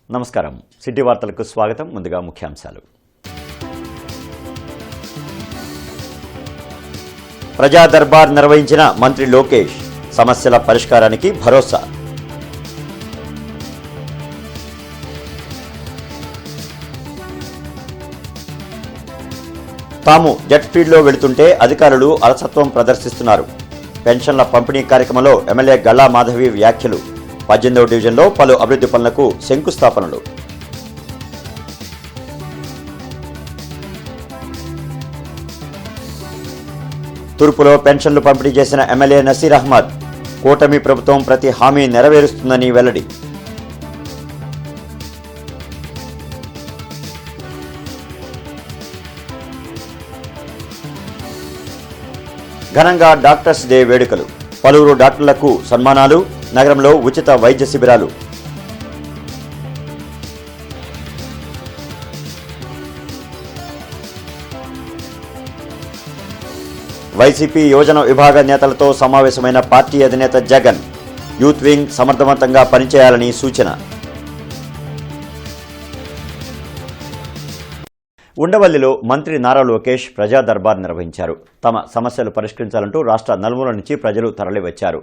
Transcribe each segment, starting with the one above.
నమస్కారం. సిటీ వార్తలకు స్వాగతం. ముందుగా ముఖ్యాంశాలు. ప్రజా దర్బార్ నిర్వహించిన మంత్రి లోకేష్, సమస్యల పరిష్కారానికి భరోసా. తాము జెట్ స్పీడ్లో వెళుతుంటే అధికారులు అలసత్వం ప్రదర్శిస్తున్నారు. పెన్షన్ల పంపిణీ కార్యక్రమంలో ఎమ్మెల్యే గల్లా మాధవి వ్యాఖ్యలు. 18వ డివిజన్లో పలు అభివృద్ధి పనులకు శంకుస్థాపనలు. తూర్పులో పెన్షన్లు పంపిణీ చేసిన ఎమ్మెల్యే నసీర్ అహ్మద్, కూటమి ప్రభుత్వం ప్రతి హామీ నెరవేరుస్తుందని వెల్లడి. ఘనంగా డాక్టర్స్ డే వేడుకలు. పలువురు డాక్టర్లకు సన్మానాలు. నగరంలో ఉచిత వైద్య శిబిరాలు. వైసీపీ యువజన విభాగ నేతలతో సమావేశమైన పార్టీ అధినేత జగన్, యూత్ వింగ్ సమర్థవంతంగా పనిచేయాలని సూచన. ఉండవల్లిలో మంత్రి నారా లోకేష్ ప్రజా దర్బార్ నిర్వహించారు. తమ సమస్యలు పరిష్కరించాలంటూ రాష్ట్ర నలుమూల నుంచి ప్రజలు తరలివచ్చారు.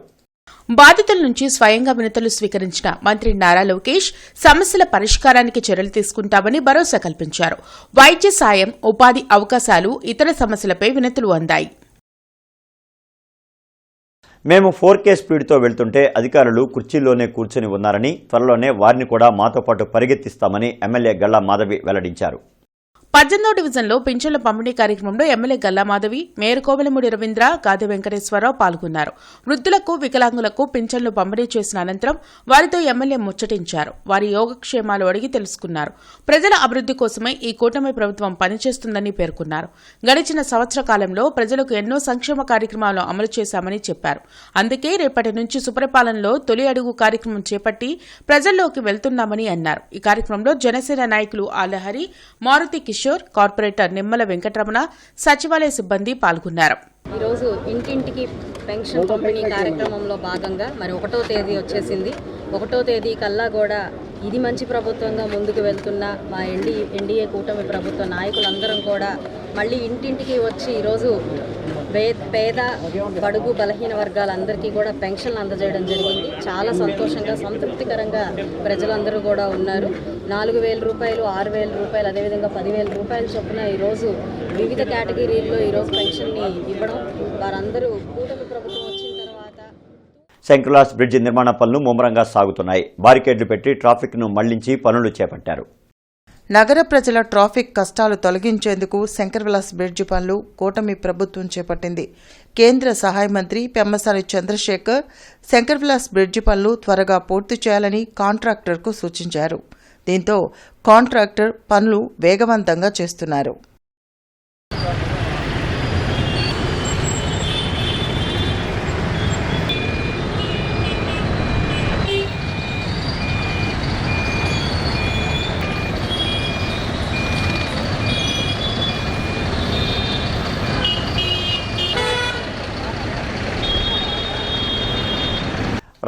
బాధితుల నుంచి స్వయంగా వినతులు స్వీకరించిన మంత్రి నారా లోకేష్ సమస్యల పరిష్కారానికి చర్యలు తీసుకుంటామని భరోసా కల్పించారు. వైద్య సాయం, ఉపాధి అవకాశాలు, ఇతర సమస్యలపై వినతులు అందాయి. మేము 4K స్పీడ్తో వెళ్తుంటే అధికారులు కుర్చీల్లోనే కూర్చుని ఉన్నారని, త్వరలోనే వారిని కూడా మాతో పాటు పరిగెత్తిస్తామని ఎమ్మెల్యే గల్లా మాధవి వెల్లడించారు. 18వ డివిజన్లో పింఛన్ల పంపిణీ కార్యక్రమంలో ఎమ్మెల్యే గల్లా మాధవి, మేయర్ కోవెలమూడి రవీంద్ర, గాదె వెంకటేశ్వరరావు పాల్గొన్నారు. వృద్ధులకు, వికలాంగులకు పింఛన్లు పంపిణీ చేసిన అనంతరం వారితో ఎమ్మెల్యే ముచ్చటించారు. వారి యోగక్షేమాలు అడిగి తెలుసుకున్నారు. ప్రజల అభివృద్ధి కోసమే ఈ కూటమి ప్రభుత్వం పనిచేస్తుందని పేర్కొన్నారు. గడిచిన సంవత్సర కాలంలో ప్రజలకు ఎన్నో సంక్షేమ కార్యక్రమాలు అమలు చేశామని చెప్పారు. అందుకే రేపటి నుంచి సుపరిపాలనలో తొలి అడుగు కార్యక్రమం చేపట్టి ప్రజల్లోకి వెళ్తున్నామని అన్నారు. ఈ కార్యక్రమంలో జనసేన నాయకులు ఆలహరి, మారుతి కిషోర్, కార్పొరేటర్ నిమ్మల వెంకటరమణ, సచివాలయ సిబ్బంది పాల్గొన్నారు. ఈరోజు ఇంటింటికి పెన్షన్ పంపిణీ కార్యక్రమంలో భాగంగా మరి 1వ తేదీ వచ్చేసింది. 1వ తేదీ కల్లా కూడా ఇది మంచి ప్రభుత్వంగా ముందుకు వెళ్తున్న మా ఎన్డీఏ కూటమి ప్రభుత్వ నాయకులందరం కూడా మళ్ళీ ఇంటింటికి వచ్చి ఈరోజు పేద, బడుగు, బలహీన వర్గాలందరికీ కూడా పెన్షన్లు అందజేయడం జరిగింది. చాలా సంతోషంగా, సంతృప్తికరంగా ప్రజలందరూ కూడా ఉన్నారు. 4,000 రూపాయలు, 6,000 రూపాయలు, అదేవిధంగా 10,000 రూపాయల చొప్పున ఈరోజు వివిధ కేటగిరీల్లో ఈరోజు పెన్షన్ని ఇవ్వడం, వారందరూ కూటమి ప్రభుత్వం వచ్చిన తర్వాత సెంట్రలాస్ బ్రిడ్జి నిర్మాణ పనులు ముమ్మరంగా సాగుతున్నాయి. బారికేడ్లు పెట్టి ట్రాఫిక్ను మళ్లించి పనులు చేపట్టారు. నగర ప్రజల ట్రాఫిక్ కష్టాలు తొలగించేందుకు శంకర్విలాస్ బ్రిడ్జి పనులు కూటమి ప్రభుత్వం చేపట్టింది. కేంద్ర సహాయ మంత్రి పెమ్మసాని చంద్రశేఖర్ శంకర్విలాస్ బ్రిడ్జి పనులు త్వరగా పూర్తి చేయాలని కాంట్రాక్టర్కు సూచించారు. దీంతో కాంట్రాక్టర్ పనులు వేగవంతంగా చేస్తున్నారు.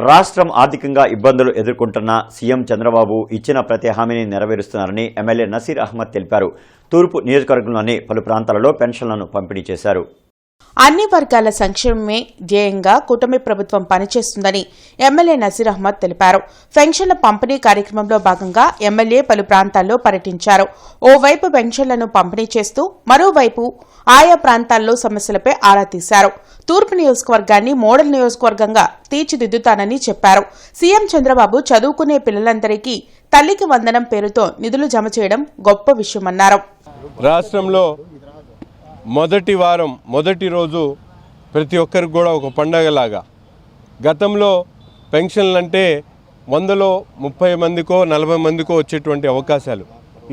రాష్ట్రం ఆర్థికంగా ఇబ్బందులు ఎదుర్కొంటున్న సీఎం చంద్రబాబు ఇచ్చిన ప్రతి హామీని నెరవేరుస్తున్నారని ఎమ్మెల్యే నసీర్ అహ్మద్ తెలిపారు. తూర్పు నియోజకవర్గంలోని పలు ప్రాంతాలలో పెన్షన్లను పంపిణీ చేశారు. అన్ని వర్గాల సంక్షేమమే ధ్యేయంగా కూటమి ప్రభుత్వం పనిచేస్తుందని ఎమ్మెల్యే నసీర్ అహ్మద్ తెలిపారు. పెన్షన్ల పంపిణీ కార్యక్రమంలో భాగంగా ఎమ్మెల్యే పలు ప్రాంతాల్లో పర్యటించారు. ఓవైపు పెన్షన్లను పంపిణీ చేస్తూ మరోవైపు ఆయా ప్రాంతాల్లో సమస్యలపై ఆరా తీశారు. తూర్పు నియోజకవర్గాన్ని మోడల్ నియోజకవర్గంగా తీర్చిదిద్దుతానని చెప్పారు. సీఎం చంద్రబాబు చదువుకునే పిల్లలందరికీ తల్లికి వందనం పేరుతో నిధులు జమ చేయడం గొప్ప విషయమన్నారు. రాష్ట్రంలో మొదటి రోజు ప్రతి ఒక్కరికి కూడా ఒక పండగలాగా, గతంలో పెన్షన్లు అంటే 100లో 30 మందికో 40 మందికో వచ్చేటువంటి అవకాశాలు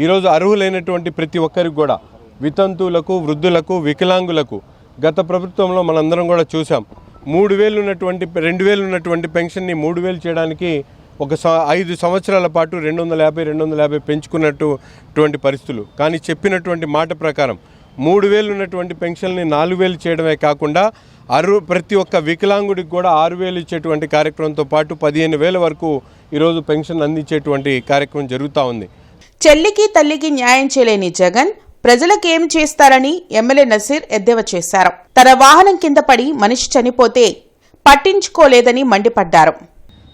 ఈరోజు అర్హులైనటువంటి ప్రతి ఒక్కరికి కూడా, వితంతువులకు, వృద్ధులకు, వికలాంగులకు గత ప్రభుత్వంలో మనందరం కూడా చూసాం. 2,000 ఉన్నటువంటి పెన్షన్ని 3,000 చేయడానికి ఒక 5 సంవత్సరాల పాటు 250 పెంచుకున్నటువంటి పరిస్థితులు. కానీ చెప్పినటువంటి మాట ప్రకారం 3,000 ఉన్నటువంటి పెన్షన్ని 4,000 చేయడమే కాకుండా ప్రతి ఒక్క వికలాంగుడికి కూడా 6,000 ఇచ్చేటువంటి కార్యక్రమంతో పాటు 15,000 వరకు ఈరోజు పెన్షన్ అందించేటువంటి కార్యక్రమం జరుగుతూ ఉంది. చెల్లికి తల్లికి న్యాయం చేయలేని జగన్ ప్రజలకేం చేస్తారని ఎమ్మెల్యే నసీర్ ఎద్దేవా చేశారు. తన వాహనం కింద పడి మనిషి చనిపోతే పట్టించుకోలేదని మండిపడ్డారు.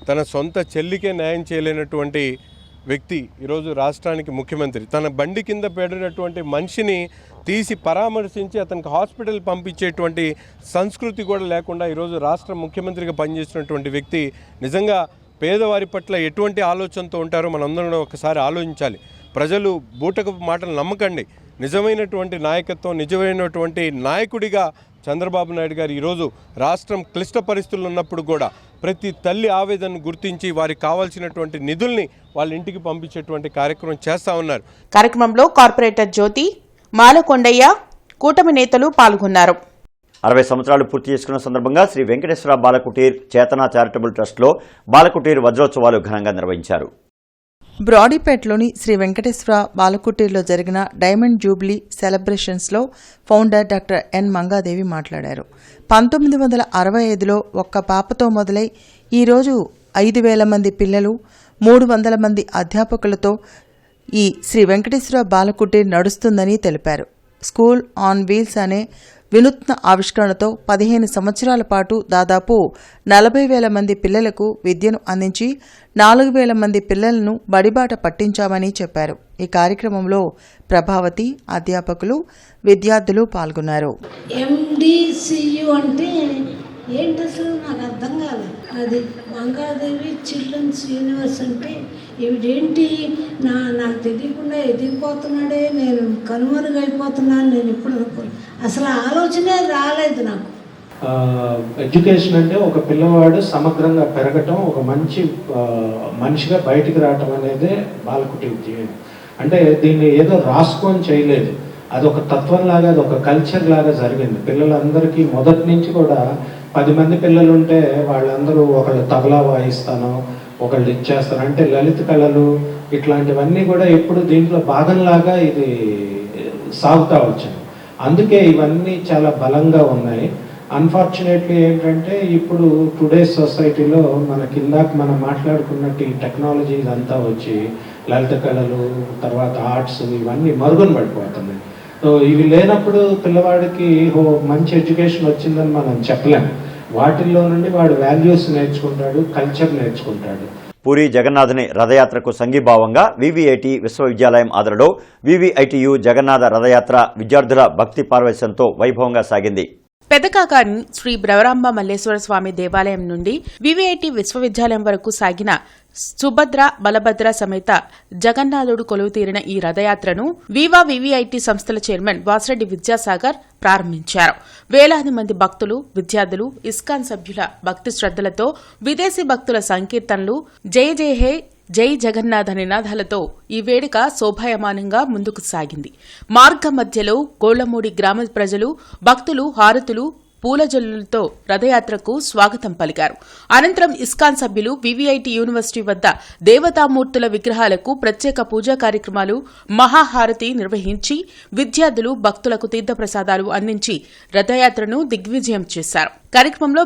తన సొంత చెల్లికే న్యాయం చేయలేనటువంటి వ్యక్తి ఈరోజు రాష్ట్రానికి ముఖ్యమంత్రి. తన బండి కింద పడినటువంటి మనిషిని తీసి పరామర్శించి అతనికి హాస్పిటల్ పంపించేటువంటి సంస్కృతి కూడా లేకుండా ఈరోజు రాష్ట్ర ముఖ్యమంత్రిగా పనిచేస్తున్నటువంటి వ్యక్తి నిజంగా పేదవారి పట్ల ఎటువంటి ఆలోచనతో ఉంటారో మనందరం ఒకసారి ఆలోచించాలి. ప్రజలు బూటకపు మాటలు నమ్మకండి. నిజమైనటువంటి నాయకత్వం, నిజమైనటువంటి నాయకుడిగా చంద్రబాబు నాయుడు గారు ఈరోజు రాష్ట్రం క్లిష్ట పరిస్థితులు ఉన్నప్పుడు కూడా ప్రతి తల్లి ఆవేదనను గుర్తించి వారికి కావాల్సినటువంటి నిధుల్ని వాళ్ళ ఇంటికి పంపించేటువంటి కార్యక్రమం చేస్తూ ఉన్నారు. కార్యక్రమంలో కార్పొరేటర్ జ్యోతి, మాలకొండయ్య, కూటమి నేతలు పాల్గొన్నారు. 60 సంవత్సరాలు పూర్తి చేసుకున్న సందర్భంగా శ్రీ వెంకటేశ్వర బాలకుటీర్ చేతన చారిటబుల్ ట్రస్ట్లో బాలకుటీర్ వజ్రోత్సవాలు ఘనంగా నిర్వహించారు. బ్రాడీపేటలోని శ్రీ వెంకటేశ్వర బాలకుటీర్లో జరిగిన డైమండ్ జూబ్లీ సెలబ్రేషన్స్లో ఫౌండర్ డాక్టర్ ఎన్ మంగాదేవి మాట్లాడారు. 1965లో ఒక్క పాపతో మొదలై ఈరోజు 5,000 మంది పిల్లలు, 300 మంది అధ్యాపకులతో ఈ శ్రీ వెంకటేశ్వర బాలకుటీర్ నడుస్తుందని తెలిపారు. స్కూల్ ఆన్ వీల్స్ అనే వినూత్న ఆవిష్కరణతో 15 సంవత్సరాల పాటు దాదాపు 40,000 మంది పిల్లలకు విద్యను అందించి 4,000 మంది పిల్లలను బడిబాట పట్టించామని చెప్పారు. ఈ కార్యక్రమంలో ప్రభావతి, అధ్యాపకులు, విద్యార్థులు పాల్గొన్నారు. MDCU అంటే ఏంటి అసలు నాకు అర్థం కాలేదు. అది మంగాదేవి చిల్డ్రన్స్ యూనివర్స్ అంటే ఇవిడేంటి నాకు తెలియకుండా ఎదిగిపోతున్నాడే, నేను కనుమరుగైపోతున్నాను, నేను ఇప్పుడు అనుకోను. అసలు ఆలోచనే రాలేదు నాకు. ఎడ్యుకేషన్ అంటే ఒక పిల్లవాడు సమగ్రంగా పెరగటం, ఒక మంచి మనిషిగా బయటికి రావటం అనేదే బాలకుటీర్ ధ్యేయం. అంటే దీన్ని ఏదో రాసుకొని చేయలేదు, అదొక తత్వంలాగా, అదొక కల్చర్ లాగా జరిగింది. పిల్లలందరికీ మొదటి నుంచి కూడా 10 మంది పిల్లలు ఉంటే వాళ్ళందరూ ఒకళ్ళు తబలా వాయిస్తాను, ఒకళ్ళు ఇచ్చేస్తారు. అంటే లలిత కళలు ఇట్లాంటివన్నీ కూడా ఎప్పుడు దీంట్లో భాగంలాగా ఇది సాగుతూ వచ్చింది. అందుకే ఇవన్నీ చాలా బలంగా ఉన్నాయి. అన్ఫార్చునేట్లీ ఏంటంటే ఇప్పుడు టుడేస్ సొసైటీలో మన కిందాక మనం మాట్లాడుకున్నట్టు ఈ టెక్నాలజీ ఇదంతా వచ్చి లలిత కళలు, తర్వాత ఆర్ట్స్ ఇవన్నీ మరుగున పడిపోతున్నాయి. సో ఇవి లేనప్పుడు పిల్లవాడికి మంచి ఎడ్యుకేషన్ వచ్చిందని మనం చెప్పలేము. వాటిల్లో నుండి వాడు వాల్యూస్ నేర్చుకుంటాడు, కల్చర్ నేర్చుకుంటాడు. పూరి జగన్నాథుని రథయాత్రకు సంఘీభావంగా వివిఐటి విశ్వవిద్యాలయం ఆదరణలో వివిఐటియు జగన్నాథ రథయాత్ర విద్యార్థుల భక్తి పార్వశ్యంతో వైభవంగా సాగింది. పెదకాకాని శ్రీ బ్రవరాంబ మల్లేశ్వర స్వామి దేవాలయం నుండి వివిఐటి విశ్వవిద్యాలయం వరకు సాగిన సుభద్ర, బలభద్ర సమేత జగన్నాథుడు కొలువుతీరిన ఈ రథయాత్రను వివిఐటి సంస్థల చైర్మన్ వాసిరెడ్డి విద్యాసాగర్ ప్రారంభించారు. వేలాది మంది భక్తులు, విద్యార్థులు, ఇస్కాన్ సభ్యుల భక్తి శ్రద్దలతో విదేశీ భక్తుల సంకీర్తనలు, జయ జయ హే, జై జగన్నాథ నినాదాలతో ఈ వేడుక శోభాయమానంగా ముందుకు సాగింది. మార్గ మధ్యలో గోళ్లమూడి గ్రామ ప్రజలు, భక్తులు హారతులు, పూలజల్లులతో రథయాత్రకు స్వాగతం పలికారు. అనంతరం ఇస్కాన్ సభ్యులు వివిఐటి యూనివర్సిటీ వద్ద దేవతామూర్తుల విగ్రహాలకు ప్రత్యేక పూజా కార్యక్రమాలు, మహాహారతి నిర్వహించి విద్యార్థులు, భక్తులకు తీర్థప్రసాదాలు అందించి రథయాత్రను దిగ్విజయం చేశారు. కార్యక్రమంలో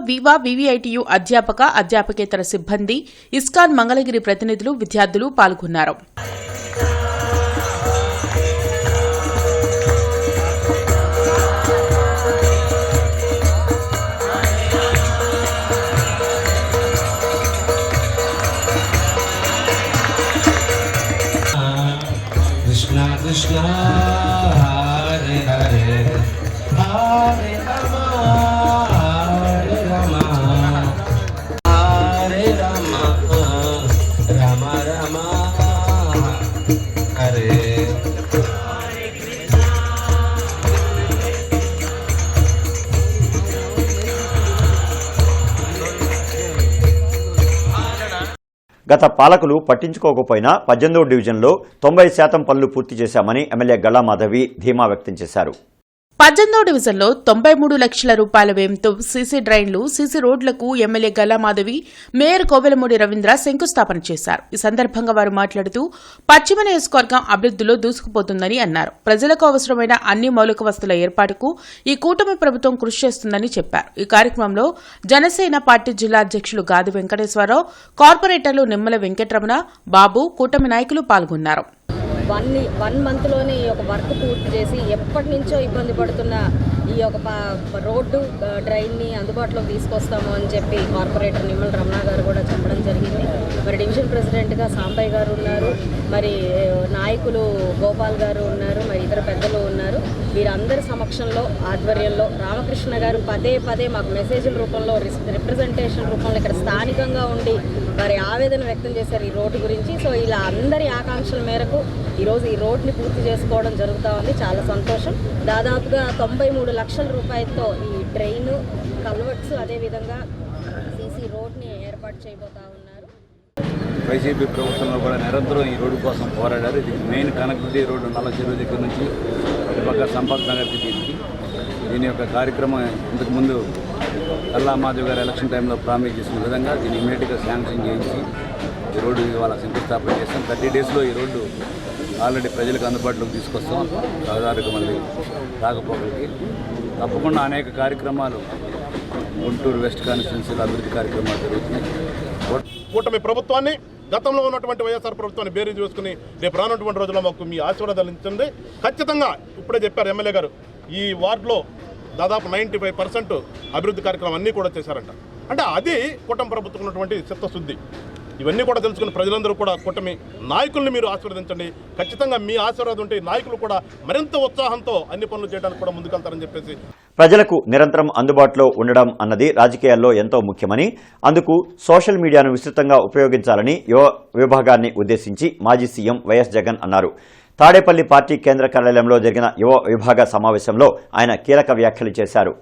వివిఐటియు అధ్యాపక, అధ్యాపకేతర సిబ్బంది, ఇస్కాన్ మంగళగిరి ప్రతినిధులు, విద్యార్థులు పాల్గొన్నారు. Krishna Hare Hare Hare Rama Hare Rama Hare Rama Rama Rama Hare గత పాలకులు పట్టించుకోకపోయినా 18వ డివిజన్లో 90% పనులు పూర్తి చేశామని ఎమ్మెల్యే గల్లా మాధవి ధీమా వ్యక్తం చేశారు. 18వ డివిజన్లో 93 లక్షల రూపాయల వ్యయంతో సీసీ డ్రైన్లు, సీసీ రోడ్లకు ఎమ్మెల్యే గల్లామాధవి, మేయర్ కోవెలమూడి రవీంద్ర శంకుస్థాపన చేశారు. ఈ సందర్భంగా వారు మాట్లాడుతూ పశ్చిమ నియోజకవర్గం అభివృద్ధిలో దూసుకుపోతుందని అన్నారు. ప్రజలకు అవసరమైన అన్ని మౌలిక వసతుల ఏర్పాటుకు ఈ కూటమి ప్రభుత్వం కృషి చేస్తుందని చెప్పారు. ఈ కార్యక్రమంలో జనసేన పార్టీ జిల్లా అధ్యక్షులు గాది వెంకటేశ్వరరావు, కార్పొరేటర్లు నిమ్మల వెంకటరమణ, బాబు, కూటమి నాయకులు పాల్గొన్నారు. 1 మంత్లోనే ఈ యొక్క వర్క్ పూర్తి చేసి ఎప్పటి నుంచో ఇబ్బంది పడుతున్న ఈ యొక్క రోడ్డు డ్రైన్ని అందుబాటులోకి తీసుకొస్తాము అని చెప్పి కార్పొరేటర్ నిమ్మల రమణ గారు కూడా చెప్పడం జరిగింది. మరి డివిజన్ ప్రెసిడెంట్గా సాంబయ్య గారు ఉన్నారు, మరి నాయకులు గోపాల్ గారు ఉన్నారు, మరి ఇతర పెద్దలు ఉన్నారు. వీరందరి సమక్షంలో ఆధ్వర్యంలో రామకృష్ణ గారు పదే మాకు మెసేజ్ల రూపంలో రిప్రజెంటేషన్ రూపంలో ఇక్కడ స్థానికంగా ఉండి వారి ఆవేదన వ్యక్తం చేశారు ఈ రోడ్డు గురించి. సో ఇలా అందరి ఆకాంక్షల మేరకు ఈరోజు ఈ రోడ్ని పూర్తి చేసుకోవడం జరుగుతూ ఉంది. చాలా సంతోషం. దాదాపుగా 93 లక్షల రూపాయలతో ఈ డ్రైన్, కల్వర్ట్స్, అదేవిధంగా సీసీ రోడ్ని ఏర్పాటు చేయబోతా ఉన్నారు. వైసీపీ ప్రభుత్వంలో కూడా నిరంతరం ఈ రోడ్డు కోసం పోరాడారు. ఇది మెయిన్ కనెక్టివిటీ రోడ్డు నల్ల చెరువు దగ్గర నుంచి పక్క సంపత్ నగర్కి దీని యొక్క కార్యక్రమం ఇంతకుముందు గల్లామాధవి గారు ఎలక్షన్ టైంలో ప్రామిస్ చేసిన విధంగా దీన్ని ఇమీడియట్గా శాంక్షన్ చేయించి ఈ రోడ్డు ఇవాళ శంకుస్థాపన చేస్తాం. 30 డేస్లో ఈ రోడ్డు ఆల్రెడీ ప్రజలకు అందుబాటులోకి తీసుకొస్తాం. రహదారికి మళ్ళీ రాకపోకలకి తప్పకుండా అనేక కార్యక్రమాలు గుంటూరు వెస్ట్ కాన్స్టిట్యున్సీలో అభివృద్ధి కార్యక్రమాలు జరుగుతున్నాయి. కూటమి ప్రభుత్వాన్ని, గతంలో ఉన్నటువంటి వైఎస్ఆర్ ప్రభుత్వాన్ని బేరీజ్ వేసుకుని రేపు రానున్నటువంటి రోజుల్లో మాకు మీ ఆశీర్వాదాలు ఇచ్చండి. ఖచ్చితంగా ఇప్పుడే చెప్పారు ఎమ్మెల్యే గారు, ఈ వార్డులో దాదాపు 95% అభివృద్ధి కార్యక్రమం అన్నీ కూడా చేశారంట. అంటే అది కూటమి ప్రభుత్వం ఉన్నటువంటి చిత్తశుద్ధి. ఇవన్నీ కూడా తెలుసుకుని ప్రజలందరూ కూడా కూటమి నాయకుల్ని మీరు ఆశీర్వదించండి. ఖచ్చితంగా మీ ఆశీర్వాదం ఉంటే నాయకులు కూడా మరింత ఉత్సాహంతో అన్ని పనులు చేయడానికి కూడా ముందుకెళ్తారని చెప్పేసి. ప్రజలకు నిరంతరం అందుబాటులో ఉండడం అన్నది రాజకీయాల్లో ఎంతో ముఖ్యమని, అందుకు సోషల్ మీడియాను విస్తృతంగా ఉపయోగించాలని యువ విభాగాన్ని ఉద్దేశించి మాజీ సీఎం వైఎస్ జగన్ అన్నారు. తాడేపల్లి పార్టీ కేంద్ర కార్యాలయంలో జరిగిన యువ విభాగ సమావేశంలో ఆయన కీలక వ్యాఖ్యలు చేశారు.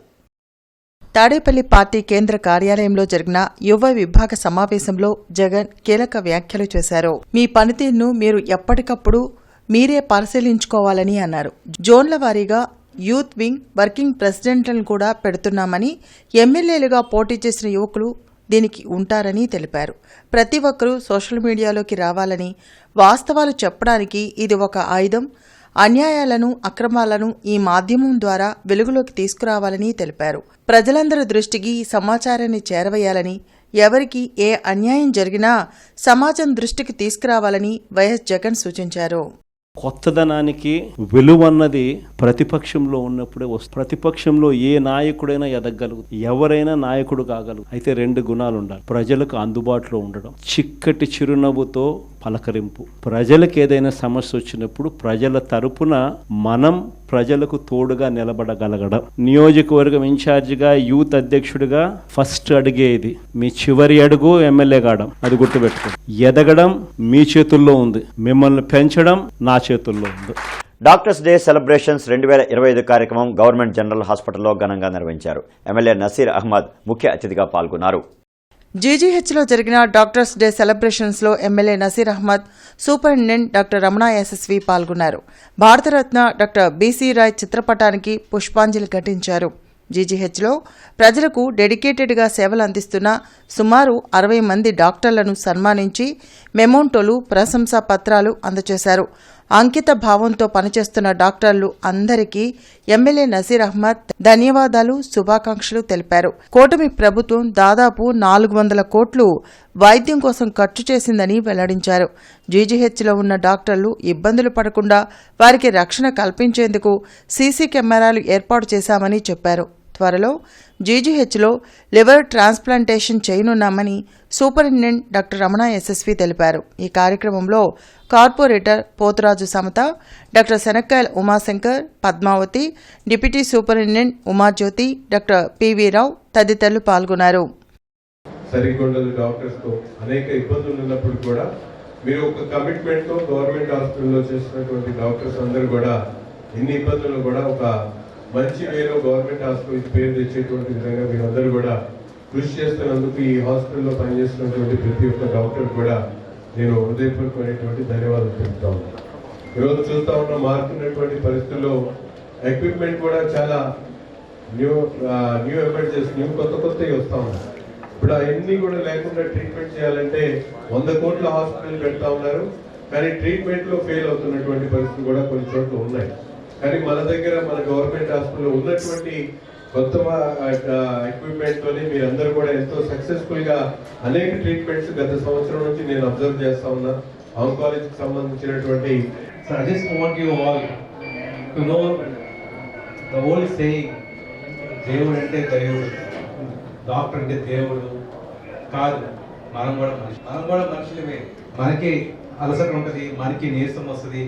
తాడేపల్లి పార్టీ కేంద్ర కార్యాలయంలో జరిగిన యువ విభాగ సమావేశంలో జగన్ కీలక వ్యాఖ్యలు చేశారు. మీ పనితీరును మీరు ఎప్పటికప్పుడు మీరే పరిశీలించుకోవాలని అన్నారు. జోన్ల వారీగా యూత్ వింగ్, వర్కింగ్ ప్రెసిడెంట్లను కూడా పెడుతున్నామని, ఎమ్మెల్యేలుగా పోటీ చేసిన యువకులు దీనికి ఉంటారని తెలిపారు. ప్రతి ఒక్కరూ సోషల్ మీడియాలోకి రావాలని, వాస్తవాలు చెప్పడానికి ఇది ఒక ఆయుధం, అన్యాయాలను, అక్రమాలను ఈ మాధ్యమం ద్వారా వెలుగులోకి తీసుకురావాలని తెలిపారు. ప్రజలందరి దృష్టికి ఈ సమాచారాన్ని చేరవేయాలని, ఎవరికి ఏ అన్యాయం జరిగినా సమాజం దృష్టికి తీసుకురావాలని వైఎస్ జగన్ సూచించారు. కొత్తదనానికి విలువన్నది ప్రతిపక్షంలో ఉన్నప్పుడే వస్తుంది. ప్రతిపక్షంలో ఏ నాయకుడైనా ఎదగలదు, ఎవరైనా నాయకుడు కాగలరు. అయితే 2 గుణాలు ఉండాలి. ప్రజలకు అందుబాటులో ఉండడం, చిక్కటి చిరునవ్వుతో పలకరింపు. ప్రజలకు ఏదైనా సమస్య వచ్చినప్పుడు ప్రజల తరపున మనం ప్రజలకు తోడుగా నిలబడగలగడం. నియోజకవర్గం ఇన్ఛార్జిగా, యూత్ అధ్యక్షుడిగా ఫస్ట్ అడిగేది మీ చివరి అడుగు ఎమ్మెల్యే కావడం. అది గుర్తుపెట్టుకోండి. ఎదగడం మీ చేతుల్లో ఉంది, మిమ్మల్ని పెంచడం నా చేతుల్లో ఉంది. డాక్టర్స్ డే సెలబ్రేషన్స్ 2025 కార్యక్రమం గవర్నమెంట్ జనరల్ హాస్పిటల్లో ఘనంగా నిర్వహించారు. ఎమ్మెల్యే నసీర్ అహ్మద్ ముఖ్య అతిథిగా పాల్గొన్నారు. జీజీహెచ్లో జరిగిన డాక్టర్స్ డే సెలబ్రేషన్స్లో MLA Naseer Ahmed, superintendent doctor Ramana Yashasvi పాల్గొన్నారు. భారతరత్న డాక్టర్ బీసీ రాయ్ చిత్రపటానికి పుష్పాంజలి ఘటించారు. జీజీహెచ్లో ప్రజలకు డెడికేటెడ్గా సేవలు అందిస్తున్న సుమారు 60 మంది డాక్టర్లను సన్మానించి మెమోంటోలు, ప్రశంసా పత్రాలు అందజేశారు. అంకిత భావంతో పనిచేస్తున్న డాక్టర్లు అందరికీ ఎమ్మెల్యే నసీర్ అహ్మద్ ధన్యవాదాలు, శుభాకాంక్షలు తెలిపారు. కూటమి ప్రభుత్వం దాదాపు 400 కోట్లు వైద్యం కోసం ఖర్చు చేసిందని వెల్లడించారు. జీజీహెచ్లో ఉన్న డాక్టర్లు ఇబ్బందులు పడకుండా వారికి రక్షణ కల్పించేందుకు సీసీ కెమెరాలు ఏర్పాటు చేశామని చెప్పారు. త్వరలో జీజీహెచ్లో లివర్ ట్రాన్స్ప్లాంటేషన్ చేయనున్నామని సూపరింటెండెంట్ డాక్టర్ రమణ యశస్వి తెలిపారు. ఈ కార్యక్రమంలో corporator Pothuraju Samatha, doctor Shanakkayala Umashankar, Padmavathi, deputy superintendent Umajyothi, doctor P V Rao తదితరులు పాల్గొన్నారు. సరికొండలు డాక్టర్స్తో అనేక ఇబ్బందులు ఉన్నప్పుడు కూడా మీరు ఒక కమిట్మెంట్తో గవర్నమెంట్ హాస్పిటల్లో చేసినటువంటి డాక్టర్స్ అందరూ కూడా ఇన్ని ఇబ్బందులు కూడా ఒక మంచి వేలో గవర్నమెంట్ హాస్పిటల్ పేరు తెచ్చేటువంటి విధంగా మీరందరూ కూడా కృషి చేస్తున్నందుకు ఈ హాస్పిటల్లో పనిచేస్తున్నటువంటి ప్రతి ఒక్క డాక్టర్ కూడా నేను హృదయపూర్వకమైనటువంటి ధన్యవాదాలు తెలుపుతా ఉన్నాను. ఈరోజు చూస్తూ ఉన్న మారుతున్నటువంటి పరిస్థితుల్లో ఎక్విప్మెంట్ కూడా చాలా న్యూ ఎమర్జెన్సీ కొత్తవి వస్తూ ఉన్నాయి. ఇప్పుడు అవన్నీ కూడా లేకుండా ట్రీట్మెంట్ చేయాలంటే 100 కోట్ల హాస్పిటల్ పెడతా ఉన్నారు, కానీ ట్రీట్మెంట్లో ఫెయిల్ అవుతున్నటువంటి పరిస్థితులు కూడా కొన్ని చోట్ల ఉన్నాయి. కానీ మన దగ్గర మన గవర్నమెంట్ హాస్పిటల్లో ఉన్నటువంటి కొత్త ఎక్విప్మెంట్ తోనే మీరందరూ కూడా ఎంతో సక్సెస్ఫుల్ గా అనేక ట్రీట్మెంట్స్ గత సంవత్సరం నుంచి నేను అబ్జర్వ్ చేస్తా ఉన్నా ఆంకాలజీకి సంబంధించినటువంటి. So I just want you all to know the old saying, దేవుడు అంటే దేవుడు, డాక్టర్ అంటే దేవుడు కాదు. మనం కూడా మనుషులమే. మనకి అలసట ఉంటుంది, మనకి నీరసం వస్తుంది,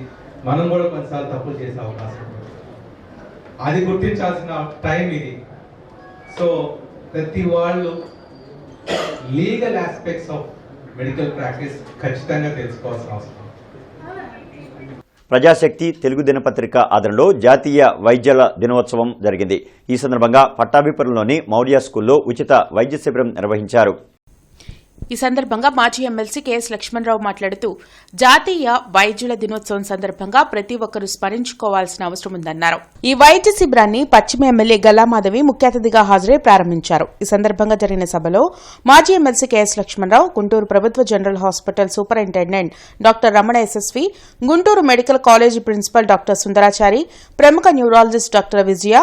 మనం కూడా కొన్నిసార్లు తప్పులు చేసే అవకాశం ఉంటుంది. అది గుర్తించాల్సిన టైం ఇది. సో ప్రతి వాళ్ళు legal aspects of medical practice ఖచ్చితంగా తెలుసుకోవాల్సిన అవసరం. ప్రజాశక్తి తెలుగు దినపత్రిక ఆధ్వర్యంలో జాతీయ వైద్యుల దినోత్సవం జరిగింది. ఈ సందర్భంగా పట్టాభిపురంలోని మౌర్య స్కూల్లో ఉచిత వైద్య శిబిరం నిర్వహించారు. ఈ సందర్భంగా మాజీ ఎమ్మెల్సీ కెఎస్ లక్ష్మణరావు మాట్లాడుతూ జాతీయ వైద్యుల దినోత్సవం సందర్భంగా ప్రతి ఒక్కరూ స్మరించుకోవాల్సిన అవసరం ఉందన్నారు. ఈ వైద్య శిబిరాన్ని పశ్చిమ ఎమ్మెల్యే గల్లామాధవి ముఖ్య అతిథిగా హాజరై ప్రారంభించారు. ఈ సందర్భంగా జరిగిన సభలో మాజీ ఎమ్మెల్సీ కెఎస్ లక్ష్మణరావు, గుంటూరు ప్రభుత్వ general hospital superintendent doctor Ramana SSV, Guntur medical college principal doctor Sundarachari, ప్రముఖ neurologist doctor Vijaya,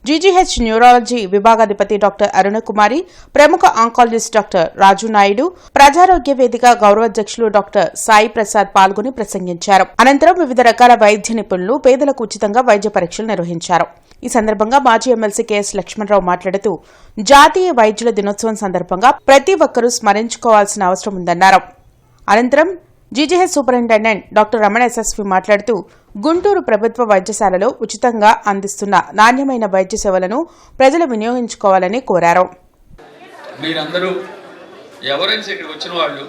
GGH neurology విభాగాధిపతి డాక్టర్ అరుణకుమారి, ప్రముఖ ఆంకాలజిస్ట్ డాక్టర్ రాజు నాయుడు, ప్రజారోగ్య వేదిక గౌరవాధ్యక్షులు డాక్టర్ సాయి ప్రసాద్ పాల్గొని ప్రసంగించారు. అనంతరం వివిధ రకాల వైద్య నిపుణులు పేదలకు ఉచితంగా వైద్య పరీక్షలు నిర్వహించారు. ఈ సందర్భంగా మాజీ ఎమ్మెల్సీ కెఎస్ లక్ష్మణరావు మాట్లాడుతూ జాతీయ వైద్యుల దినోత్సవం సందర్భంగా ప్రతి ఒక్కరూ స్మరించుకోవాల్సిన అవసరం ఉందన్నారు. అనంతరం GGH superintendent doctor Ramana SSV మాట్లాడుతూ గుంటూరు ప్రభుత్వ వైద్యశాలలో ఉచితంగా అందిస్తున్న నాణ్యమైన వైద్య సేవలను ప్రజలు వినియోగించుకోవాలని కోరారు. మీరందరూ ఎవరైనా ఇక్కడికి వచ్చిన వాళ్ళు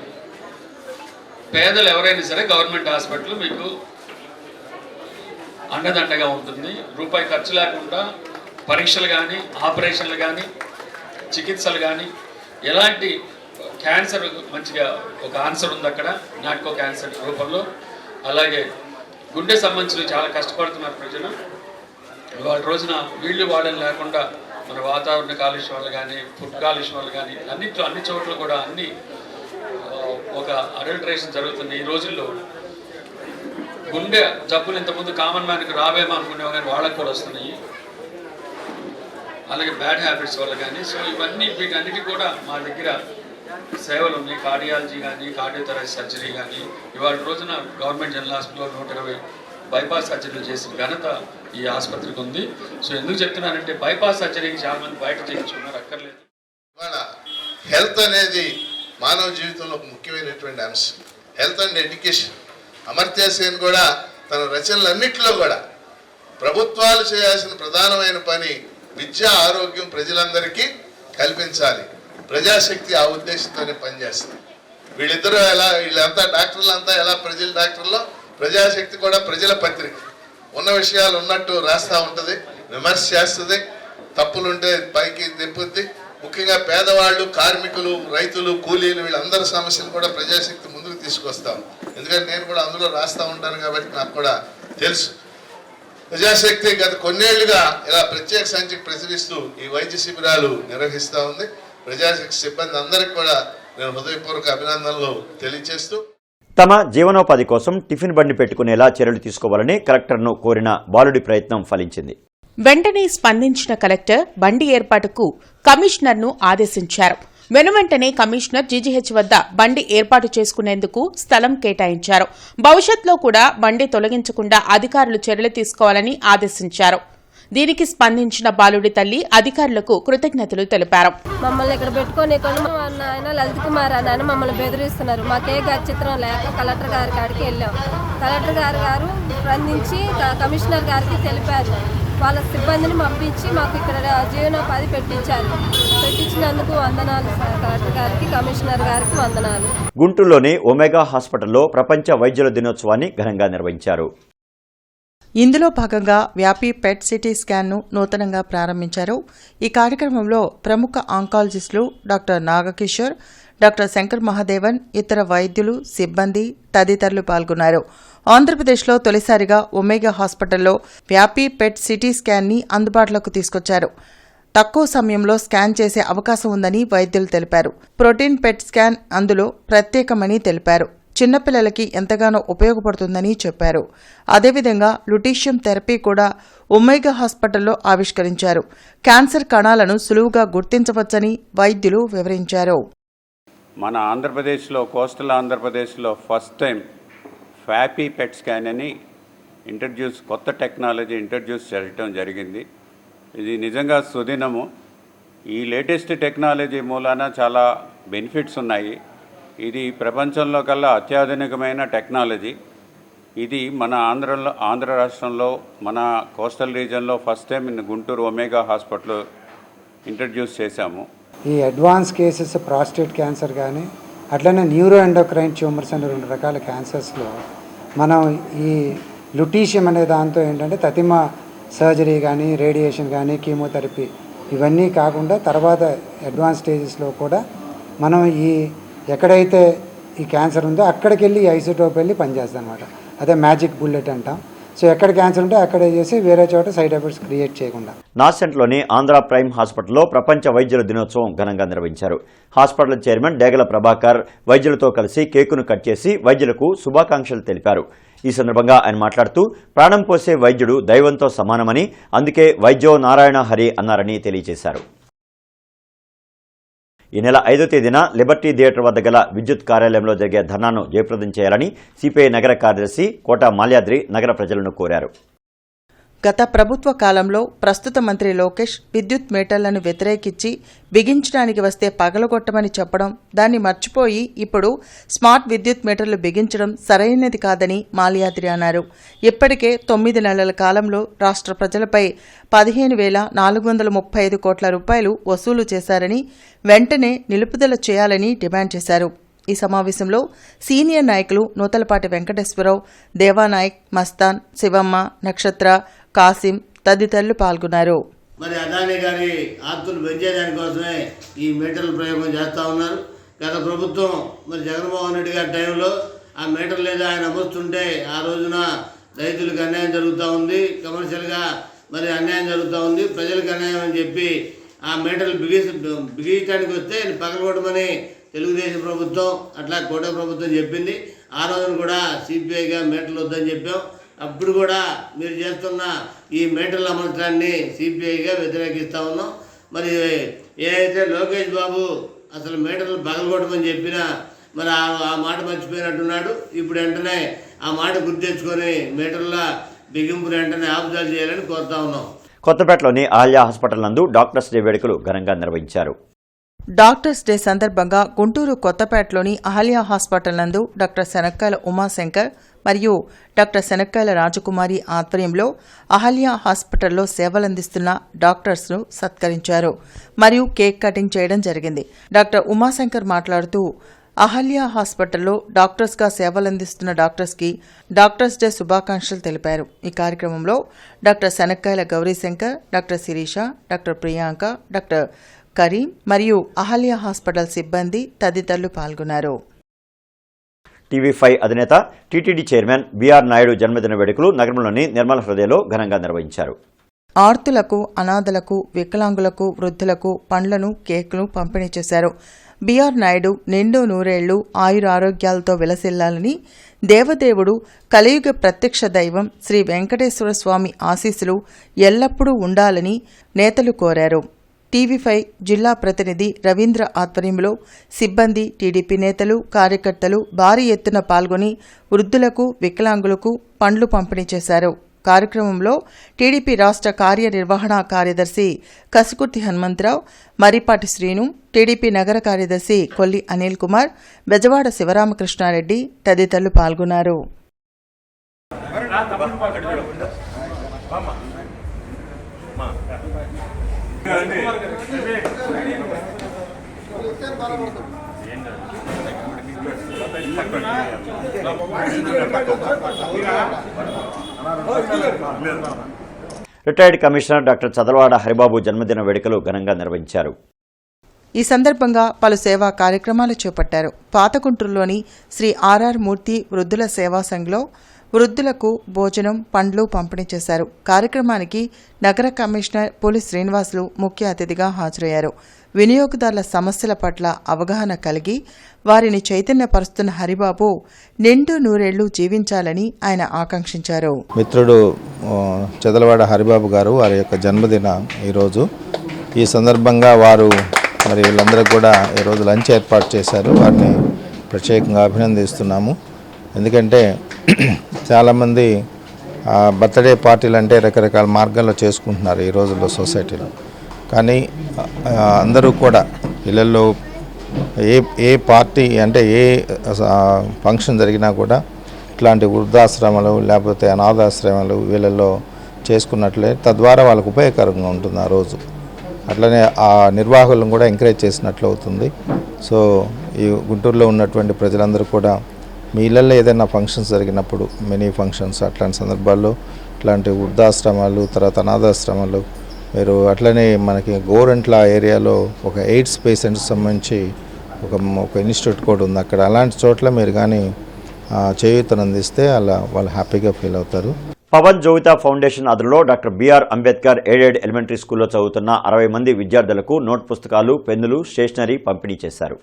పేదలు ఎవరైనా సరే గవర్నమెంట్ హాస్పిటల్ మీకు అండదండగా ఉంటుంది. రూపాయి ఖర్చు లేకుండా పరీక్షలు కానీ, ఆపరేషన్లు కానీ, చికిత్సలు కానీ, ఎలాంటి క్యాన్సర్ మంచిగా ఒక ఆన్సర్ ఉంది అక్కడ, నాట్కో క్యాన్సర్ రూపంలో. అలాగే గుండె సంబంధించిన చాలా కష్టపడుతున్నారు ప్రజలు. వాళ్ళ రోజున వీళ్ళు వాళ్ళని లేకుండా మన వాతావరణ కాలుష్యం వల్ల కానీ, ఫుడ్ కాలుష్యం వల్ల కానీ అన్ని చోట్ల కూడా ఒక అడల్టరేషన్ జరుగుతుంది. ఈ రోజుల్లో గుండె జబ్బులు ఇంతకుముందు కామన్ మ్యాన్కి రావేమో అనుకునేవా కానీ వాళ్ళకి కూడా వస్తున్నాయి. అలాగే బ్యాడ్ హ్యాబిట్స్ వల్ల కానీ. సో ఇవన్నీ వీటన్నిటి కూడా మా దగ్గర సేవలు ఉన్నాయి. కార్డియాలజీ కానీ, కార్డియోథొరాసిక్ సర్జరీ కానీ. ఇవాళ రోజున గవర్నమెంట్ జనరల్ హాస్పిటల్లో 120 బైపాస్ సర్జరీలు చేసిన ఘనత ఈ ఆసుపత్రికి ఉంది. సో ఎందుకు చెప్తున్నానంటే బైపాస్ సర్జరీకి చాలా మంది బయట చేయించుకున్నారు, అక్కర్లేదు. ఇవాళ హెల్త్ అనేది మానవ జీవితంలో ఒక ముఖ్యమైనటువంటి అంశం. Health and education. Amartya Sen కూడా తన రచనలన్నింటిలో కూడా ప్రభుత్వాలు చేయాల్సిన ప్రధానమైన పని విద్య, ఆరోగ్యం ప్రజలందరికీ కల్పించాలి. ప్రజాశక్తి ఆ ఉద్దేశంతోనే పనిచేస్తుంది. వీళ్ళంతా డాక్టర్లంతా ఎలా ప్రజల డాక్టర్లో, ప్రజాశక్తి కూడా ప్రజల పత్రిక. ఉన్న విషయాలు ఉన్నట్టు రాస్తూ ఉంటుంది, విమర్శ చేస్తుంది, తప్పులుంటే పైకి తెప్పుద్ది. ముఖ్యంగా పేదవాళ్ళు, కార్మికులు, రైతులు, కూలీలు వీళ్ళందరి సమస్యలు కూడా ప్రజాశక్తి ముందుకు తీసుకొస్తాం. ఎందుకంటే నేను కూడా అందులో రాస్తూ ఉంటాను కాబట్టి నాకు కూడా తెలుసు. ప్రజాశక్తి గత కొన్నేళ్లుగా ఇలా ప్రత్యేక సంచిక ప్రచురిస్తూ ఈ వైద్య శిబిరాలు నిర్వహిస్తూ ఉంది. ప్రజాశక్తి సిబ్బంది అందరికీ కూడా నేను హృదయపూర్వక అభినందనలు తెలియజేస్తూ తమ జీవనోపాధి కోసం టిఫిన్ బండి పెట్టుకునేలా చర్యలు తీసుకోవాలని కలెక్టర్ను కోరిన బాలుడి ప్రయత్నం ఫలించింది. వెంటనే స్పందించిన కలెక్టర్ బండి ఏర్పాటుకు కమిషనర్ను ఆదేశించారు. వెనువెంటనే కమిషనర్ జీజీహెచ్ వద్ద బండి ఏర్పాటు చేసుకునేందుకు స్థలం కేటాయించారు. భవిష్యత్తులో కూడా బండి తొలగించకుండా అధికారులు చర్యలు తీసుకోవాలని ఆదేశించారు. దీనికి స్పందించిన బాలుడి తల్లి అధికారులకు కృతజ్ఞతలు తెలిపారు. మమ్మల్ని ఇక్కడ పెట్టుకొని ఆయన లలిత్ కుమార్ అని ఆయన మమ్మల్ని బెదిరిస్తున్నారు. మాకే చిత్రం లేక కలెక్టర్ గారి కాడికి వెళ్ళాం. కలెక్టర్ గారు స్పందించి కమిషనర్ గారికి తెలిపారు. వాళ్ళ సిబ్బందిని పంపించి మాకు ఇక్కడ జీవనోపాధి పెట్టించినందుకు వందనాలు సార్. కలెక్టర్ గారికి, కమిషనర్ గారికి వందనాలు. గుంటూరులోని ఒమేగా హాస్పిటల్లో ప్రపంచ వైద్యుల దినోత్సవాన్ని ఘనంగా నిర్వహించారు. ఇందులో భాగంగా వ్యాపీ పెట్ సిటీ స్కాన్ను నూతనంగా ప్రారంభించారు. ఈ కార్యక్రమంలో ప్రముఖ ఆంకాలజిస్టులు డాక్టర్ నాగకిషోర్, డాక్టర్ శంకర్ మహాదేవన్, ఇతర వైద్యులు, సిబ్బంది తదితరులు పాల్గొన్నారు. ఆంధ్రప్రదేశ్లో తొలిసారిగా ఒమేగా హాస్పిటల్లో వ్యాపీ పెట్ సిటీ స్కాన్ని అందుబాటులోకి తీసుకొచ్చారు. తక్కువ సమయంలో స్కాన్ చేసే అవకాశం ఉందని వైద్యులు తెలిపారు. ప్రోటీన్ పెట్ స్కాన్ అందులో ప్రత్యేకమని తెలిపారు. చిన్నపిల్లలకి ఎంతగానో ఉపయోగపడుతుందని చెప్పారు. అదేవిధంగా లుటీషియం థెరపీ కూడా ఒమేగా హాస్పిటల్లో ఆవిష్కరించారు. క్యాన్సర్ కణాలను సులువుగా గుర్తించవచ్చని వైద్యులు వివరించారు. మన ఆంధ్రప్రదేశ్లో, కోస్టల్ ఆంధ్రప్రదేశ్లో ఫస్ట్ టైం ఫ్యాపీ పెట్ స్కాన్ అని కొత్త టెక్నాలజీ ఇంట్రడ్యూస్ చేయడం జరిగింది. ఇది నిజంగా సుదినము. ఈ లేటెస్ట్ టెక్నాలజీ మూలాన చాలా బెనిఫిట్స్ ఉన్నాయి. ఇది ప్రపంచంలో కల్లా అత్యాధునికమైన టెక్నాలజీ. ఇది మన ఆంధ్ర రాష్ట్రంలో, మన కోస్టల్ రీజన్లో first time Guntur Omega hospital introduce చేశాము. ఈ అడ్వాన్స్ కేసెస్ ప్రాస్టేట్ క్యాన్సర్ కానీ అట్లనే న్యూరో ఎండోక్రైన్ ట్యూమర్స్ అనే 2 రకాల క్యాన్సర్స్లో మనం ఈ లుటీషియం అనే దాంతో ఏంటంటే తతిమ సర్జరీ కానీ, రేడియేషన్ కానీ, కీమోథెరపీ ఇవన్నీ కాకుండా తర్వాత అడ్వాన్స్ స్టేజెస్లో కూడా మనం ఎక్కడైతే ఈ క్యాన్సర్ ఉందో అక్కడికి వెళ్ళి ఐసోటోప్ వెళ్ళి పనిచేస్తాం అనమాట. అదే మ్యాజిక్ బుల్లెట్ అంటాం. సో ఎక్కడ క్యాన్సర్ ఉంటే అక్కడే చేసి వేరే చోట సైడ్ ఎఫెక్ట్స్ క్రియేట్ చేయకుండా. నాసెంట్లోని ఆంధ్ర ప్రైమ్ హాస్పిటల్లో ప్రపంచ వైద్యుల దినోత్సవం ఘనంగా నిర్వహించారు. హాస్పిటల్ చైర్మన్ డేగల ప్రభాకర్ వైద్యులతో కలిసి కేకును కట్ చేసి వైద్యులకు శుభాకాంక్షలు తెలిపారు. ఈ సందర్భంగా ఆయన మాట్లాడుతూ ప్రాణం పోసే వైద్యుడు దైవంతో సమానమని, అందుకే వైద్యో నారాయణ హరి అన్నారని తెలియజేశారు. ఈ నెల 5వ తేదీన లిబర్టీ థియేటర్ వద్ద గల విద్యుత్ కార్యాలయంలో జరిగే ధర్నాను జయప్రదం చేయాలని సిపిఐ నగర కార్యదర్శి కోట మాల్యాద్రి నగర ప్రజలను కోరారు. గత ప్రభుత్వ కాలంలో ప్రస్తుత మంత్రి లోకేష్ విద్యుత్ మీటర్లను వ్యతిరేకించి బిగించడానికి వస్తే పగలగొట్టమని చెప్పడం, దాన్ని మర్చిపోయి ఇప్పుడు స్మార్ట్ విద్యుత్ మీటర్లు బిగించడం సరైనది కాదని మాల్యాద్రి అన్నారు. ఇప్పటికే 9 నెలల కాలంలో రాష్ట్ర ప్రజలపై 15,435 కోట్ల రూపాయలు వసూలు చేశారని, వెంటనే నిలుపుదల చేయాలని డిమాండ్ చేశారు. ఈ సమావేశంలో సీనియర్ నాయకులు నూతలపాటి వెంకటేశ్వరరావు, దేవానాయక్, మస్తాన్, శివమ్మ, నక్షత్ర, కాసిం తదితరులు పాల్గొన్నారు. మరి అదానీ గారి ఆస్తులు పెంచేదానికోసమే ఈ మీటర్ల ప్రయోగం చేస్తూ ఉన్నారు. గత ప్రభుత్వం మరి జగన్మోహన్ రెడ్డి గారి టైంలో ఆ మీటర్లు లేదా ఆయన అమరుస్తుంటే ఆ రోజున రైతులకు అన్యాయం జరుగుతూ ఉంది, కమర్షియల్గా మరి అన్యాయం జరుగుతూ ఉంది, ప్రజలకు అన్యాయం అని చెప్పి ఆ మీటర్లు బిగించడానికి వస్తే పగలగొట్టమని తెలుగుదేశం ప్రభుత్వం అట్లా కోట ప్రభుత్వం చెప్పింది. ఆ రోజున కూడా సిపిఐగా మీటర్లు వద్దని చెప్పాం. అప్పుడు కూడా మీరు చేస్తున్న ఈ మీటర్ల అమర్చడాన్ని సిపిఐగా వ్యతిరేకిస్తూ ఉన్నాం. మరి ఏదైతే లోకేష్ బాబు అసలు మీటర్లు పగలగొట్టమని చెప్పినా మరి ఆ మాట మర్చిపోయినట్టున్నాడు. ఇప్పుడు వెంటనే ఆ మాట గుర్తు తెచ్చుకొని మీటర్ల బిగింపుని వెంటనే ఆపుదాలు చేయాలని కోరుతా ఉన్నాం. కొత్తపేటలోని అహల్య హాస్పిటల్ నందు డాక్టర్స్ డే వేడుకలు ఘనంగా నిర్వహించారు. డాక్టర్స్ డే సందర్భంగా గుంటూరు కొత్తపేటలోని అహల్య హాస్పిటల్ నందు డాక్టర్ శనక్కాయల ఉమాశంకర్ మరియు డాక్టర్ శనక్కాయల రాజకుమారి ఆధ్వర్యంలో అహల్య హాస్పిటల్లో సేవలందిస్తున్న డాక్టర్స్ను సత్కరించారు మరియు కేక్ కటింగ్ చేయడం జరిగింది. డాక్టర్ ఉమాశంకర్ మాట్లాడుతూ అహల్య హాస్పిటల్లో డాక్టర్స్గా సేవలందిస్తున్న డాక్టర్స్కి డాక్టర్స్ డే శుభాకాంక్షలు తెలిపారు. ఈ కార్యక్రమంలో doctor Shanakkayala Gowrishankar, doctor Sirisha, doctor Priyanka, doctor Karim మరియు అహల్య హాస్పిటల్ సిబ్బంది తదితరులు పాల్గొన్నారు. టీవీ5 అధినేత టీటీడీ చైర్మన్ బీఆర్ నాయుడు జన్మదిన వేడుకలు నగరంలోని నిర్మల హృదయలో ఘనంగా నిర్వహించారు. ఆర్తులకు, అనాథలకు, వికలాంగులకు, వృద్ధులకు పండ్లను, కేకులు పంపిణీ చేశారు. బీఆర్ నాయుడు నిండు నూరేళ్లు ఆయురారోగ్యాలతో విలసిల్లాలని, దేవదేవుడు, కలియుగ ప్రత్యక్ష దైవం శ్రీ వెంకటేశ్వర స్వామి ఆశీస్సులు ఎల్లప్పుడూ ఉండాలని నేతలు కోరారు. టీవీ5 జిల్లా ప్రతినిధి రవీంద్ర ఆధ్వర్యంలో సిబ్బంది, టీడీపీ నేతలు, కార్యకర్తలు భారీ ఎత్తున పాల్గొని వృద్ధులకు, వికలాంగులకు పండ్లు పంపిణీ చేశారు. కార్యక్రమంలో టీడీపీ రాష్ట్ర కార్యనిర్వహణ కార్యదర్శి కసుకుర్తి హనుమంతరావు, మరిపాటి శ్రీను, టీడీపీ నగర కార్యదర్శి కొల్లి అనిల్ కుమార్, బెజవాడ శివరామకృష్ణారెడ్డి తదితరులు పాల్గొన్నారు. Retired commissioner doctor Chadalavada Haribabu జన్మదిన వేడుకలు ఘనంగా నిర్వహించారు. ఈ సందర్భంగా పలు సేవా కార్యక్రమాలు చేపట్టారు. పాతకుంట్రులోని శ్రీ ఆర్ఆర్ మూర్తి వృద్ధుల సేవా సంఘ్లో వృద్ధులకు భోజనం, పండ్లు పంపిణీ చేశారు. కార్యక్రమానికి నగర కమిషనర్ పోలీస్ శ్రీనివాసులు ముఖ్య అతిథిగా హాజరయ్యారు. వినియోగదారుల సమస్యల పట్ల అవగాహన కలిగి వారిని చైతన్యపరుస్తున్న హరిబాబు నిండు నూరేళ్లు జీవించాలని ఆయన ఆకాంక్షించారు. మిత్రుడు చెదలవాడ హరిబాబు గారు వారి యొక్క జన్మదిన ఈరోజు. ఈ సందర్భంగా వారు మరి వీళ్ళందరికీ కూడా ఈరోజు లంచ్ ఏర్పాటు చేశారు. వారిని ప్రత్యేకంగా అభినందిస్తున్నాము. ఎందుకంటే చాలామంది బర్త్డే పార్టీలు అంటే రకరకాల మార్గాల్లో చేసుకుంటున్నారు ఈ రోజుల్లో సొసైటీలో. కానీ అందరూ కూడా ఇళ్ళల్లో ఏ పార్టీ అంటే ఏ ఫంక్షన్ జరిగినా కూడా ఇట్లాంటి వృద్ధాశ్రమాలు లేకపోతే అనాథాశ్రమాలు వీళ్ళల్లో చేసుకున్నట్లే తద్వారా వాళ్ళకు ఉపయోగకరంగా ఉంటుంది ఆ రోజు. అట్లనే ఆ నిర్వాహకులను కూడా ఎంకరేజ్ చేసినట్లు అవుతుంది. సో ఈ గుంటూరులో ఉన్నటువంటి ప్రజలందరూ కూడా మీ ఇళ్ళల్లో ఏదైనా ఫంక్షన్స్ జరిగినప్పుడు, మినీ ఫంక్షన్స్ అట్లాంటి సందర్భాల్లో ఇట్లాంటి వృద్ధాశ్రమాలు, తర్వాత అనాథాశ్రమాలు మీరు అట్లనే మనకి గోరంట్ల ఏరియాలో ఒక ఎయిడ్స్ పేషెంట్స్ సంబంధించి ఒక ఇన్స్టిట్యూట్ కూడా ఉంది. అక్కడ అలాంటి చోట్ల మీరు కానీ చేయూతను అందిస్తే అలా వాళ్ళు హ్యాపీగా ఫీల్ అవుతారు. పవన్ జోవితా ఫౌండేషన్ ఆధ్వర్యంలో doctor BR Ambedkar aided elementary స్కూల్లో చదువుతున్న 60 మంది విద్యార్థులకు నోట్ పుస్తకాలు, పెన్నులు, స్టేషనరీ పంపిణీ చేశారు.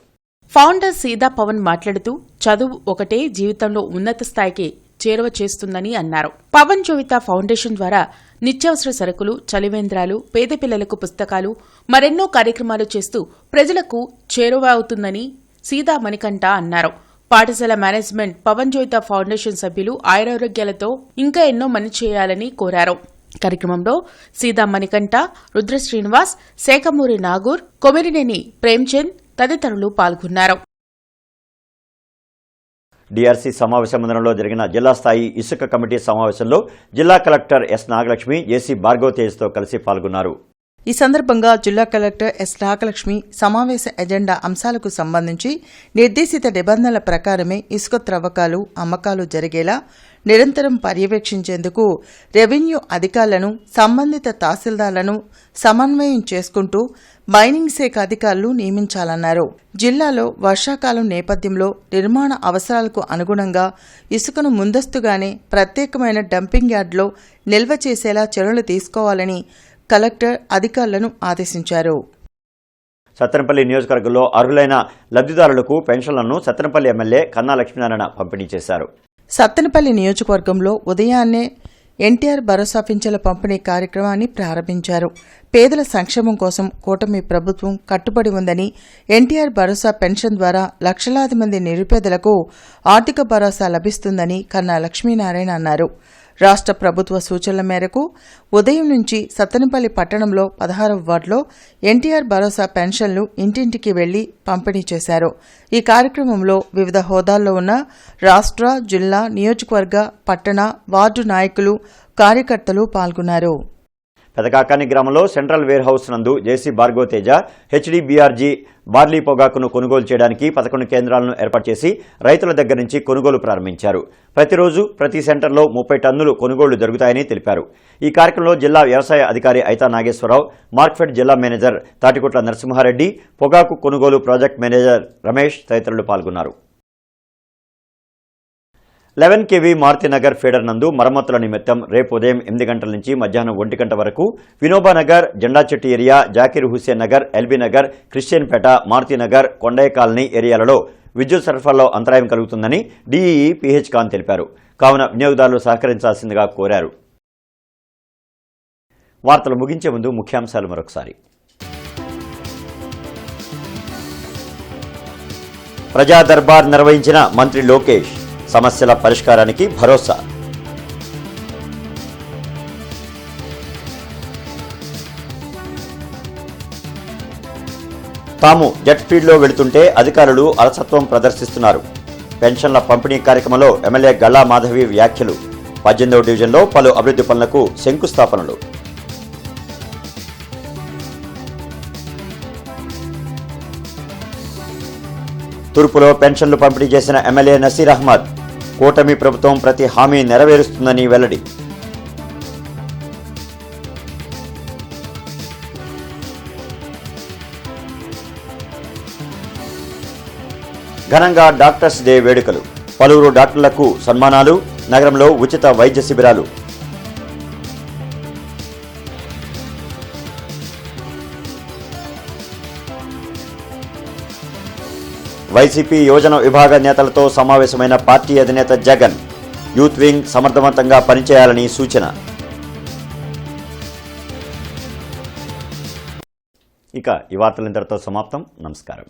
ఫౌండర్ సీదా పవన్ మాట్లాడుతూ చదువు ఒకటే జీవితంలో ఉన్నత స్థాయికి చేరువ చేస్తుందని అన్నారు. పవన్ జోవితా ఫౌండేషన్ ద్వారా నిత్యావసర సరుకులు, చలివేంద్రాలు, పేద పిల్లలకు పుస్తకాలు, మరెన్నో కార్యక్రమాలు చేస్తూ ప్రజలకు చేరువ అవుతుందని సీదా మణికంఠ అన్నారు. పాఠశాల మేనేజ్మెంట్, పవన్ జోవితా ఫౌండేషన్ సభ్యులు ఆయురారోగ్యాలతో ఇంకా ఎన్నో మంచి చేయాలని కోరారు. కార్యక్రమంలో సీదా మణికంఠ, రుద్ర శ్రీనివాస్, శేఖమూరి నాగూర్, కొమిరినేని ప్రేమ్చంద్ తదితరులు పాల్గొన్నారు. డిఆర్సీ సమావేశ మందిరంలో జరిగిన జిల్లా స్థాయి ఇసుక కమిటీ సమావేశంలో జిల్లా కలెక్టర్ ఎస్ నాగలక్ష్మి, జేసీ భార్గవ్ తేజ్తో కలిసి పాల్గొన్నారు. ఈ సందర్భంగా జిల్లా కలెక్టర్ ఎస్ నాగలక్ష్మి సమావేశ ఎజెండా అంశాలకు సంబంధించి నిర్దేశిత నిబంధనల ప్రకారమే ఇసుక త్రవ్వకాలు, అమ్మకాలు జరిగేలా నిరంతరం పర్యవేక్షించేందుకు రెవెన్యూ అధికారులను, సంబంధిత తహసీల్దార్లను సమన్వయం చేసుకుంటూ మైనింగ్ శాఖ అధికారులు నియమించాలన్నారు. జిల్లాలో వర్షాకాలం నేపథ్యంలో నిర్మాణ అవసరాలకు అనుగుణంగా ఇసుకను ముందస్తుగానే ప్రత్యేకమైన డంపింగ్ యార్డులో నిల్వ చేసేలా చర్యలు తీసుకోవాలని కలెక్టర్ అధికారులను ఆదేశించారు. సత్తెనపల్లి నియోజకవర్గంలో అర్హులైన లబ్ధిదారులకు పెన్షన్లను సత్తెనపల్లి ఎమ్మెల్యే కన్నా లక్ష్మీనారాయణ పంపిణీ చేశారు. సత్తెనపల్లి నియోజకవర్గంలో ఉదయాన్నే ఎన్టీఆర్ భరోసా పింఛన్ల పంపిణీ కార్యక్రమాన్ని ప్రారంభించారు. పేదల సంక్షేమం కోసం కూటమి ప్రభుత్వం కట్టుబడి ఉందని, ఎన్టీఆర్ భరోసా పెన్షన్ ద్వారా లక్షలాది మంది నిరుపేదలకు ఆర్థిక భరోసా లభిస్తుందని కన్నా లక్ష్మీనారాయణ అన్నారు. రాష్ట్ర ప్రభుత్వ సూచనల మేరకు ఉదయం నుంచి సత్తెనపల్లి పట్టణంలో 16వ వార్డులో ఎన్టీఆర్ భరోసా పెన్షన్లు ఇంటింటికి వెళ్లి పంపిణీ చేశారు. ఈ కార్యక్రమంలో వివిధ హోదాల్లో ఉన్న రాష్ట్ర, జిల్లా, నియోజకవర్గ, పట్టణ, వార్డు నాయకులు, కార్యకర్తలు పాల్గొన్నారు. పెదకాకాని గ్రామంలో సెంట్రల్ వేర్ హౌస్ నందు జేసీ భార్గవ్ తేజ హెచ్డీబీఆర్జీ బార్లీ పొగాకును కొనుగోలు చేయడానికి 11 కేంద్రాలను ఏర్పాటు చేసి రైతుల దగ్గర నుంచి కొనుగోలు ప్రారంభించారు. ప్రతిరోజు ప్రతి సెంటర్లో 30 టన్నులు కొనుగోళ్లు జరుగుతాయని తెలిపారు. ఈ కార్యక్రమంలో జిల్లా వ్యవసాయ అధికారి ఐతా నాగేశ్వరరావు, మార్క్ఫెడ్ జిల్లా మేనేజర్ తాటికొట్ల నరసింహారెడ్డి, పొగాకు కొనుగోలు ప్రాజెక్ట్ మేనేజర్ రమేష్ తదితరులు పాల్గొన్నారు. 11 kV మారుతినగర్ ఫీడర్ నందు మరమ్మతుల నిమిత్తం రేపు ఉదయం 8 గంటల నుంచి మధ్యాహ్నం 1 గంట వరకు Vinobanagar, Jendachettu area, Zakir Hussain Nagar, LB Nagar, Christianpet, Marutinagar, Kondaiah colony ఏరియాలలో విద్యుత్ సరఫరాలో అంతరాయం కలుగుతుందని డీఈఈ పీహెచ్ ఖాన్ తెలిపారు. కావున వినియోగదారులు సహకరించాల్సిందిగా కోరారు. వార్తలు ముగించే ముందు ముఖ్యాంశాలు మరొకసారి. ప్రజా దర్బార్ నిర్వహించిన మంత్రి లోకేష్, సమస్యల పరిష్కారానికి భరోసా. తాము జెట్ స్పీడ్లో వెళుతుంటే అధికారులు అలసత్వం ప్రదర్శిస్తున్నారు. పెన్షన్ల పంపిణీ కార్యక్రమంలో ఎమ్మెల్యే గల్లా మాధవి వ్యాఖ్యలు. 18వ డివిజన్లో పలు అభివృద్ధి పనులకు శంకుస్థాపనలు. తూర్పులో పెన్షన్లు పంపిణీ చేసిన ఎమ్మెల్యే నసీర్ అహ్మద్, కూటమి ప్రభుత్వం ప్రతి హామీ నెరవేరుస్తుందని వెల్లడి. ఘనంగా డాక్టర్స్ డే వేడుకలు. పలువురు డాక్టర్లకు సన్మానాలు. నగరంలో ఉచిత వైద్య శిబిరాలు. వైసీపీ యువజన విభాగ నేతలతో సమావేశమైన పార్టీ అధినేత జగన్. యూత్ వింగ్ సమర్థవంతంగా పనిచేయాలని సూచన. ఇక ఈ వార్తలు ఇంతటితో సమాప్తం. నమస్కారం.